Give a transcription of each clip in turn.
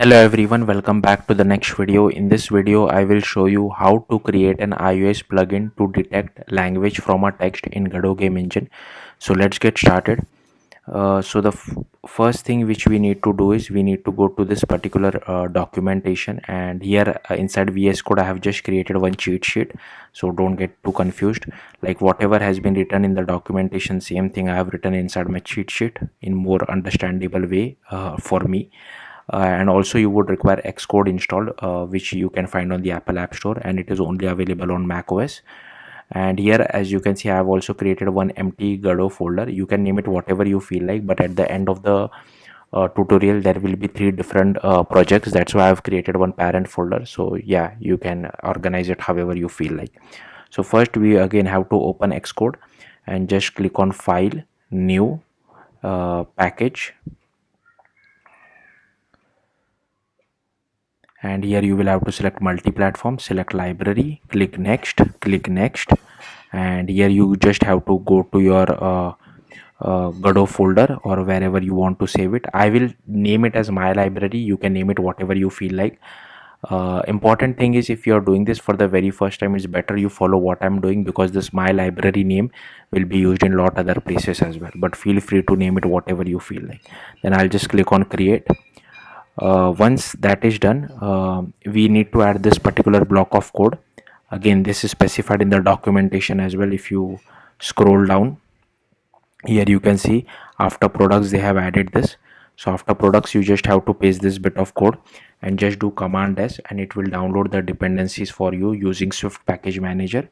Hello everyone, welcome back to the next video. In this video, I will show you how to create an iOS plugin to detect language from a text in Godot game engine. So let's get started. So the first thing which we need to do is we need to go to this particular documentation, and here inside VS Code I have just created one cheat sheet. So don't get too confused. Like whatever has been written in the documentation, same thing I have written inside my cheat sheet in more understandable way for me. And also you would require Xcode installed, which you can find on the Apple App Store, and it is only available on macOS. And here, as you can see, I have also created one empty Godot folder. You can name it whatever you feel like, but at the end of the tutorial there will be three different projects. That's why I've created one parent folder. So yeah, you can organize it however you feel like. So first we again have to open Xcode and just click on File, New, Package, and here you will have to select multi-platform, select library, click next, and here you just have to go to your Godot folder or wherever you want to save it. I will name it as my library. You can name it whatever you feel like. Important thing is, if you are doing this for the very first time, it's better you follow what I'm doing, because this my library name will be used in lot other places as well, but feel free to name it whatever you feel like. Then I'll just click on create. Once that is done, we need to add this particular block of code. Again, this is specified in the documentation as well. If you scroll down, here you can see after products they have added this. So after products, you just have to paste this bit of code and just do command s, and it will download the dependencies for you using Swift package manager.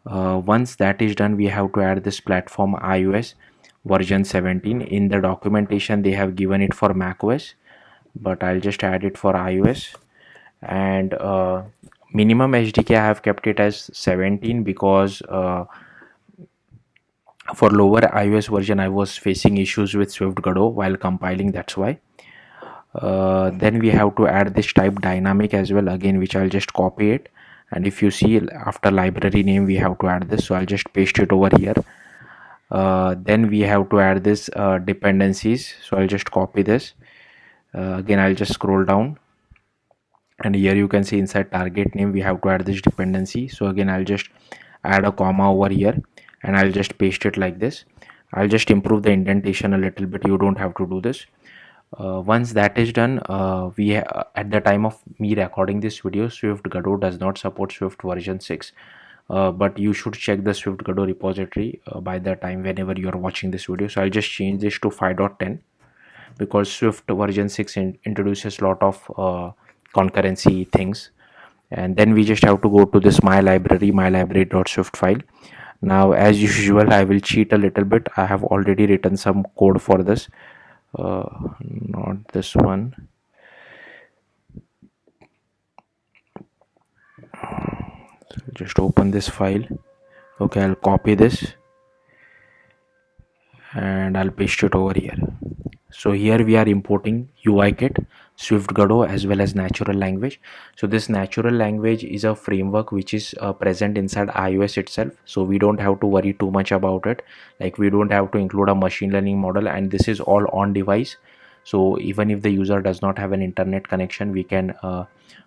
Once that is done, we have to add this platform iOS version 17. In the documentation they have given it for macOS, but I'll just add it for iOS. And minimum SDK I have kept it as 17 because for lower iOS version I was facing issues with Swift Godot while compiling, that's why. Then we have to add this type dynamic as well, again, which I'll just copy it. And if you see after library name we have to add this, so I'll just paste it over here. Then we have to add this dependencies, so I'll just copy this. Again, I'll just scroll down, and here you can see inside target name we have to add this dependency. So again, I'll just add a comma over here and I'll just paste it like this. I'll just improve the indentation a little bit, you don't have to do this. Once that is done, at the time of me recording this video, Swift Godot does not support Swift version 6, but you should check the Swift Godot repository by the time whenever you are watching this video. So I'll just change this to 5.10 because Swift version 6 introduces a lot of concurrency things. And then we just have to go to this my library.swift file. Now, as usual, I will cheat a little bit. I have already written some code for this, not this one. So just open this file. Okay, I'll copy this and I'll paste it over here. So here we are importing UIKit, Swift Godot, as well as natural language. So this natural language is a framework which is present inside iOS itself, so we don't have to worry too much about it. Like, we don't have to include a machine learning model, and this is all on device. So even if the user does not have an internet connection, we can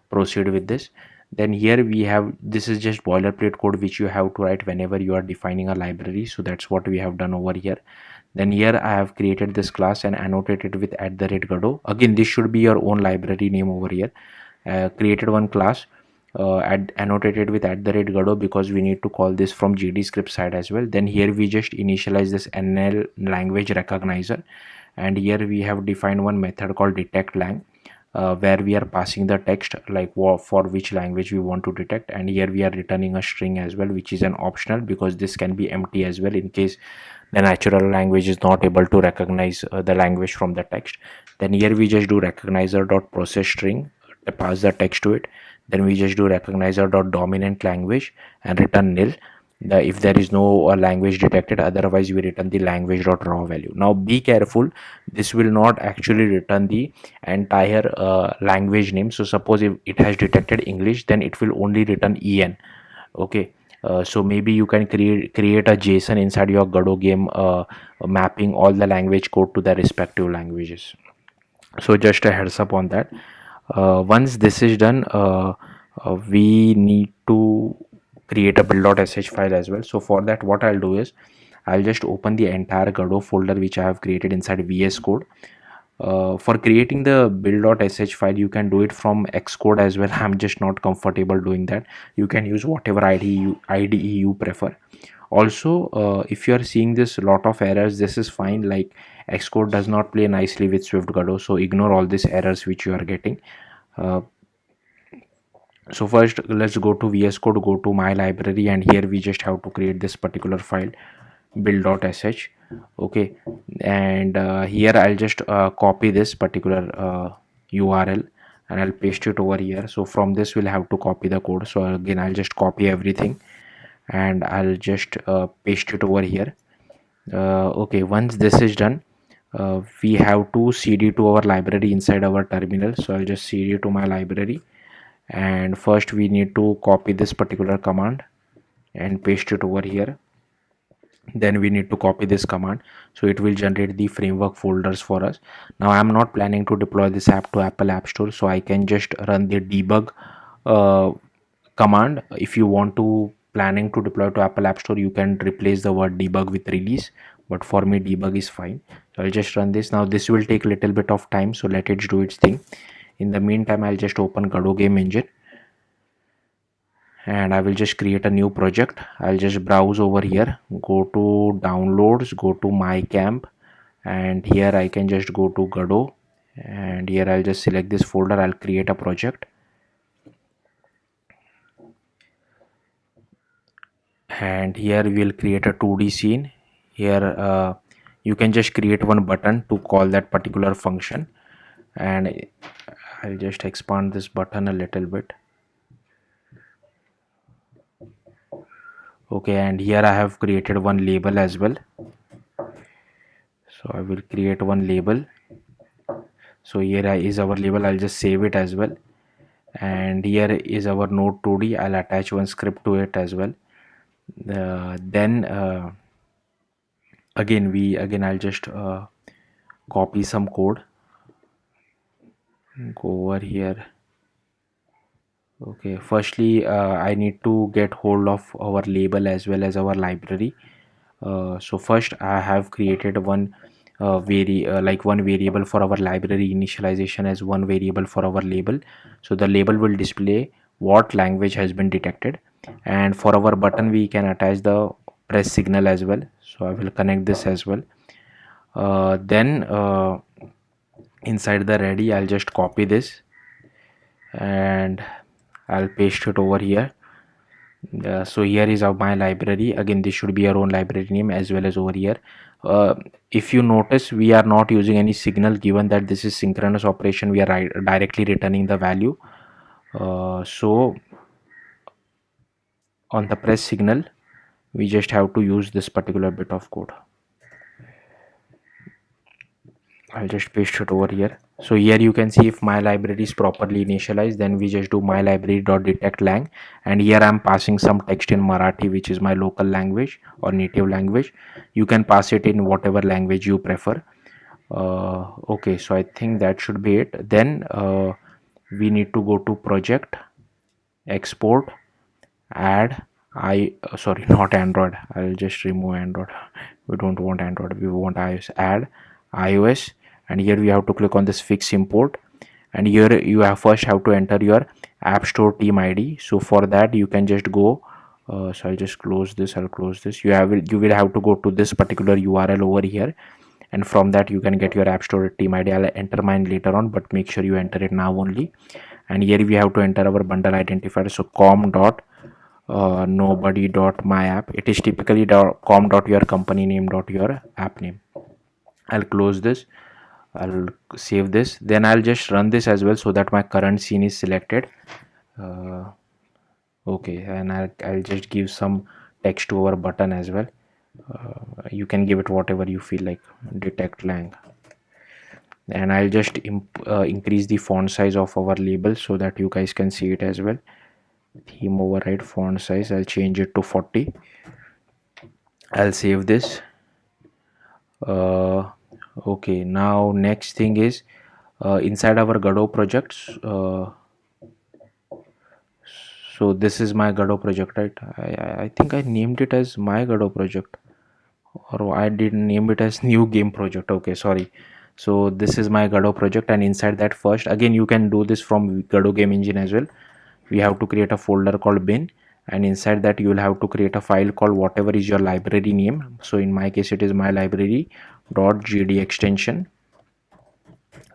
proceed with this. Then here we have, this is just boilerplate code which you have to write whenever you are defining a library. So that's what we have done over here. Then here I have created this class and annotated with @Godot. Again, this should be your own library name over here. Created one class, annotated with @Godot, because we need to call this from GD script side as well. Then here we just initialize this NL language recognizer, and here we have defined one method called detect lang, where we are passing the text like for which language we want to detect. And here we are returning a string as well, which is an optional because this can be empty as well in case the natural language is not able to recognize the language from the text. Then here we just do recognizer.process string, pass the text to it. Then we just do recognizer.dominant language and return nil if there is no language detected. Otherwise we return the language.raw value. Now be careful, this will not actually return the entire language name. So suppose if it has detected English, then it will only return en. Okay, so maybe you can create a JSON inside your Godot game, mapping all the language code to the respective languages. So just a heads up on that. Once this is done, we need to create a build.sh file as well. So for that, what I'll do is I'll just open the entire Godot folder which I have created inside VS Code. For creating the build.sh file, you can do it from Xcode as well. I'm just not comfortable doing that. You can use whatever IDE you prefer. Also, if you are seeing this lot of errors, this is fine. Like, Xcode does not play nicely with Swift Godot, so ignore all these errors which you are getting. uh, so first, let's go to VS Code, go to my library, and here we just have to create this particular file, build.sh. Okay, and here I'll just copy this particular URL and I'll paste it over here. So from this we'll have to copy the code. So again, I'll just copy everything and I'll just paste it over here. Okay, once this is done, we have to cd to our library inside our terminal. So I'll just cd to my library, and first we need to copy this particular command and paste it over here. Then we need to copy this command, so it will generate the framework folders for us. Now I'm not planning to deploy this app to Apple App Store, so I can just run the debug uh, command. If you want to planning to deploy to Apple App Store, you can replace the word debug with release, but for me debug is fine. So I'll just run this. Now this will take a little bit of time, so let it do its thing. In the meantime, I'll just open Godot game engine and I will just create a new project. I'll just browse over here, go to downloads, go to my camp, and here I can just go to Godot, and here I'll just select this folder. I'll create a project, and here we'll create a 2D scene. Here you can just create one button to call that particular function, and I'll just expand this button a little bit. Okay, and here I have created one label as well. So I will create one label. So here is our label. I'll just save it as well, and here is our node 2D. I'll attach one script to it as well. Then again I'll just copy some code, go over here. Okay, firstly I need to get hold of our label as well as our library. So first I have created one one variable for our library initialization as one variable for our label. So the label will display what language has been detected, and for our button we can attach the press signal as well. So I will connect this as well. Then inside the ready, I'll just copy this and I'll paste it over here. So here is my library. Again, this should be your own library name as well as over here. If you notice, we are not using any signal, given that this is synchronous operation. We are directly returning the value. So on the press signal, we just have to use this particular bit of code. I'll just paste it over here. So here you can see if my library is properly initialized, then we just do my library.detect lang, and here I'm passing some text in Marathi, which is my local language or native language. You can pass it in whatever language you prefer. Okay, so I think that should be it. Then we need to go to project, export, add sorry, not Android. I'll just remove Android. We don't want Android, we want iOS. Add iOS, and here we have to click on this fix import, and here you first have to enter your app store team ID. So for that you can just go so I'll just close this. I'll close this. You will have to go to this particular URL over here, and from that you can get your app store team ID. I'll enter mine later on, but make sure you enter it now only. And here we have to enter our bundle identifier. So com dot nobody dot my app. It is typically com dot your company name dot your app name. I'll close this. I'll save this. Then I'll just run this as well, so that my current scene is selected. Okay, and I'll just give some text to our button as well. You can give it whatever you feel like. Detect lang. And I'll just increase the font size of our label so that you guys can see it as well. Theme override font size, I'll change it to 40. I'll save this. Okay, now next thing is inside our Godot projects. So this is my Godot project, right? I think I named it as my Godot project, or I didn't name it as new game project. Okay, sorry. So this is my Godot project, and inside that, first again you can do this from Godot game engine as well. We have to create a folder called bin, and inside that you will have to create a file called whatever is your library name. So in my case it is my library .gd extension.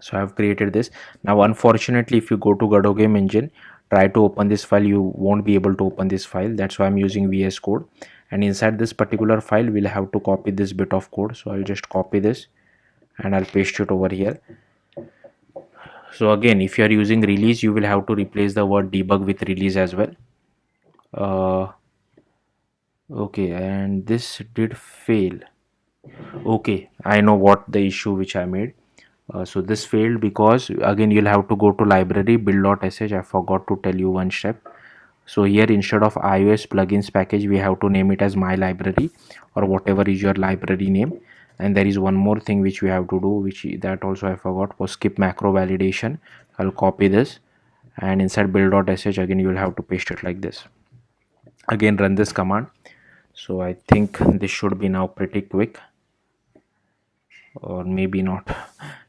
So I have created this. Now unfortunately, if you go to Godot game engine, try to open this file, you won't be able to open this file. That's why I'm using VS Code, and inside this particular file we'll have to copy this bit of code. So I'll just copy this and I'll paste it over here. So again, if you are using release, you will have to replace the word debug with release as well. Okay, and this did fail. Okay, I know what the issue which I made. So this failed because again you'll have to go to library build.sh. I forgot to tell you one step. So here, instead of iOS plugins package, we have to name it as my library or whatever is your library name. And there is one more thing which we have to do, which that also I forgot, was skip macro validation. I'll copy this, and inside build.sh again you will have to paste it like this. Again run this command. So I think this should be now pretty quick, or maybe not.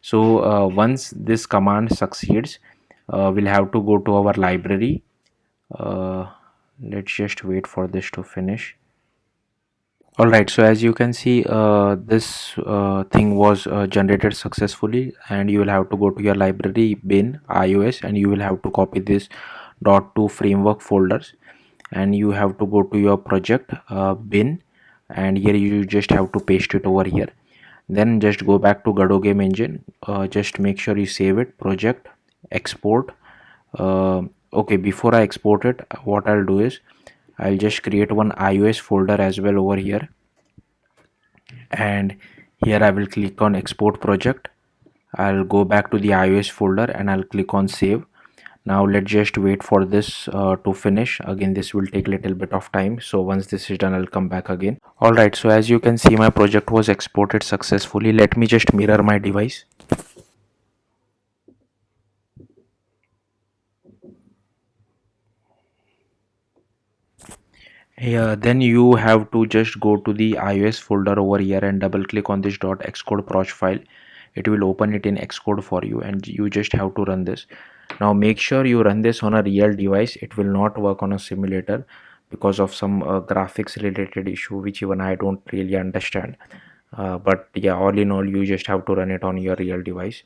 So once this command succeeds, we'll have to go to our library. Let's just wait for this to finish. Alright, so as you can see, this thing was generated successfully, and you will have to go to your library bin iOS, and you will have to copy this .2 framework folders, and you have to go to your project bin, and here you just have to paste it over here. Then just go back to Godot game engine, just make sure you save it, project, export. Okay, before I export it, what I'll do is I'll just create one iOS folder as well over here, and here I will click on export project. I'll go back to the iOS folder and I'll click on save. Now let's just wait for this to finish. Again, this will take a little bit of time, so once this is done I'll come back again. Alright, so as you can see, my project was exported successfully. Let me just mirror my device. Yeah, then you have to just go to the iOS folder over here and double click on this .xcode proj file. It will open it in Xcode for you, and you just have to run this. Now make sure you run this on a real device. It will not work on a simulator because of some graphics related issue which even I don't really understand. But yeah, all in all, you just have to run it on your real device.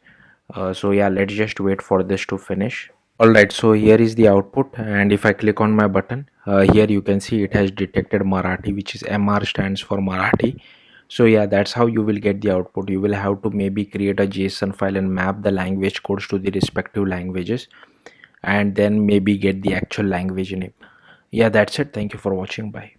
So yeah, let's just wait for this to finish. Alright, so here is the output, and if I click on my button, here you can see it has detected Marathi, which is MR stands for Marathi. So yeah, that's how you will get the output. You will have to maybe create a JSON file and map the language codes to the respective languages, and then maybe get the actual language name. Yeah, that's it. Thank you for watching. Bye.